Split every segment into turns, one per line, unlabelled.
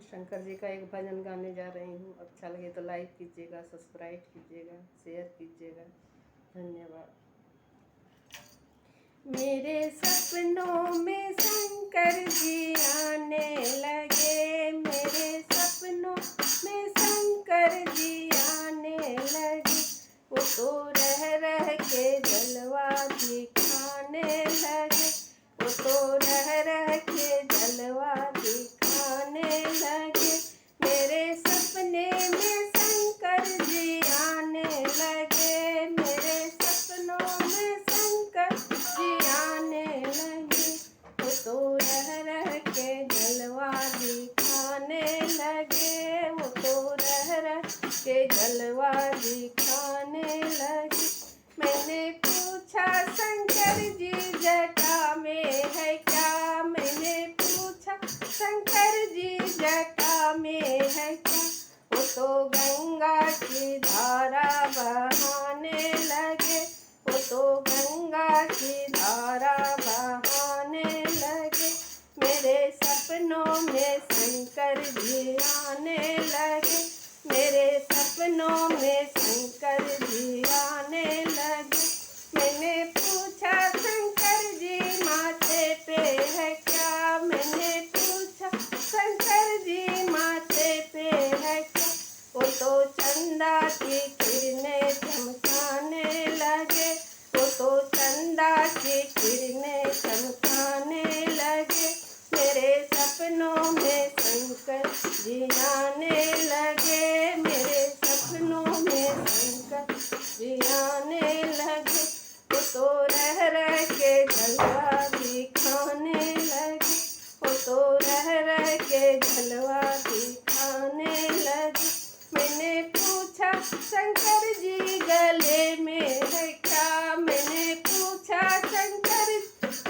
शंकर जी का एक भजन गाने जा रही हूँ। अच्छा लगे तो लाइक कीजिएगा, सब्सक्राइब कीजिएगा, शेयर कीजिएगा। धन्यवाद। मेरे सपनों में शंकर जी आने लगे, मेरे सपनों में शंकर जी आने लगे। वो तो रह रह के जलवा दिखाने लगे, वो तो रह रह के जलवा दिखाने लगे। मेरे सपने में शंकर जी आने लगे, मेरे सपनों में शंकर जी आने लगे। वो तो रह रह के जलवा दिखाने लगे, वो तो रह रह के जलवा दिखाने लगे। मैंने पूछा शंकर जी जटा में है क्या, मैंने पूछा शंकर जी जटा में है क्या। वो तो गंगा की धारा बहाने लगे, वो तो गंगा की धारा बहाने लगे। मेरे सपनों में शंकर जी आने लगे, मेरे सपनों में शंकर जी आने लगे। मैंने पूछा शंकर जी माथे पे है क्या, मैंने पूछा शंकर जी माथे पे है क्या। वो तो चंदा की किरणें चमकाने लगे, वो तो चंदा की किरणें चमकाने लगे। मेरे सपनों में शंकर जी आने लगे, मेरे सपनों में शंकर जी आने लगे। वो तो रह रह के जलवा दिखाने लगे, वो तो रह रह के जलवा दिखाने लगे। मैंने पूछा शंकर जी गले में है क्या, मैंने पूछा शंकर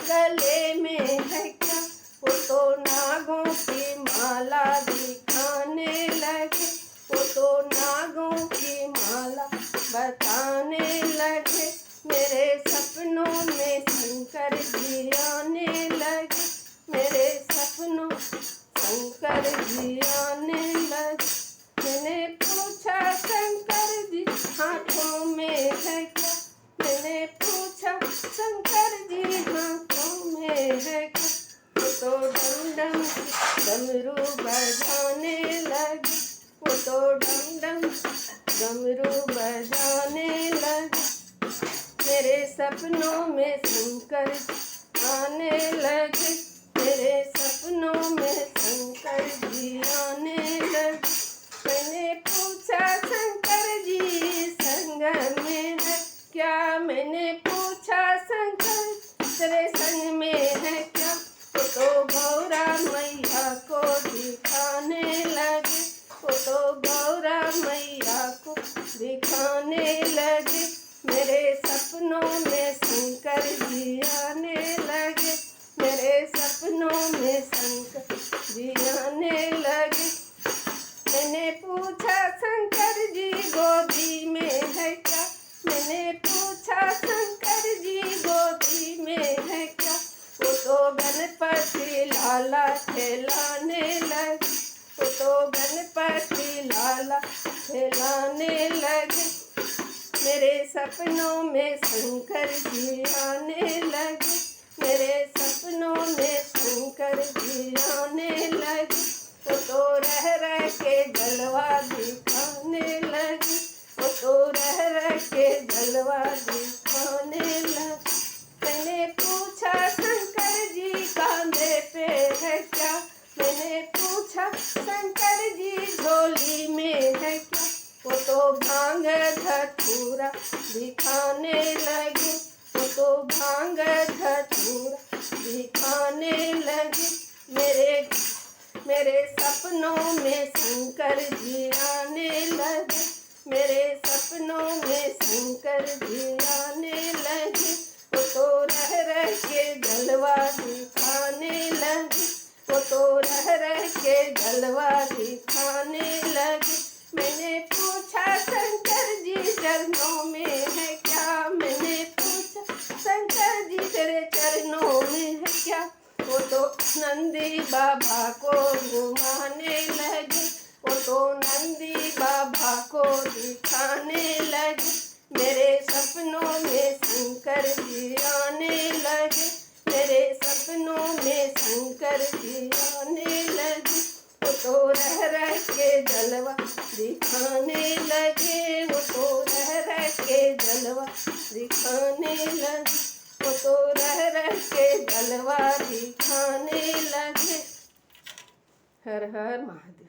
गले में है क्या। वो तो नागों की माला दिखाने लगे, वो तो नागों की माला बताने लगे। मेरे सपनों में शंकर जी आने लगे, मेरे सपनों शंकर जी आने लगे। मैंने पूछा शंकर जी हाथों में है क्या, मैंने पूछा शंकर जी हाथों में है क्या। वो तो डम डम डमरू बजाने लगे, वो तो डम डम डमरू बजाने लगे। मेरे सपनों में शंकर आने लगे, मेरे सपनों में शंकर जी आने लगे। मैंने पूछा शंकर जी संग में है क्या, मैंने पूछा शंकर तेरे संग में है क्या। वो तो गौरा मैया को दिखाने लगे, वो तो गौरा मैया को दिखाने लगे। मेरे सपनों में शंकर जी आने लगे, मेरे सपनों में शंकर जी आने लगे। मैंने पूछा शंकर जी गोदी में है क्या, मैंने पूछा शंकर जी गोदी में है क्या। वो तो गणपति लाला खिलाने लगे, वो तो गणपति लाला खिलाने लगे। मेरे सपनों में शंकर जी आने लगे, मेरे सपनों में शंकर जी आने लगे। वो तो रह रह के जलवा दिखाने लगे, वो तो रह रह के जलवा दिखाने लगे। मैंने पूछा शंकर जी कांधे पे है क्या, मैंने पूछा शंकर जी झोली में है क्या। वो तो भांग धतूरा दिखाने लगे, वो तो भांग धतूरा दिखाने लगे। मेरे सपनों में शंकर जी आने लगे, मेरे सपनों में शंकर जी आने लगे। वो तो रह रह के जलवा दिखाने लगे, वो तो रह रह के जलवा दिखाने लगे। मैंने पूछा शंकर जी चरणों में है क्या, मैंने पूछा शंकर जी तेरे चरणों में है क्या। वो तो नंदी बाबा को घुमाने लगे, वो तो नंदी बाबा को दिखाने लगे। मेरे सपनों में शंकर जी आने लगे, मेरे सपनों में शंकर जी आने लगे। वो तो रह के जलवा दिखाने लगे, वो तो रह के जलवा दिखाने लगे, वो तो रह के जलवा दिखाने लगे। हर हर महादेव।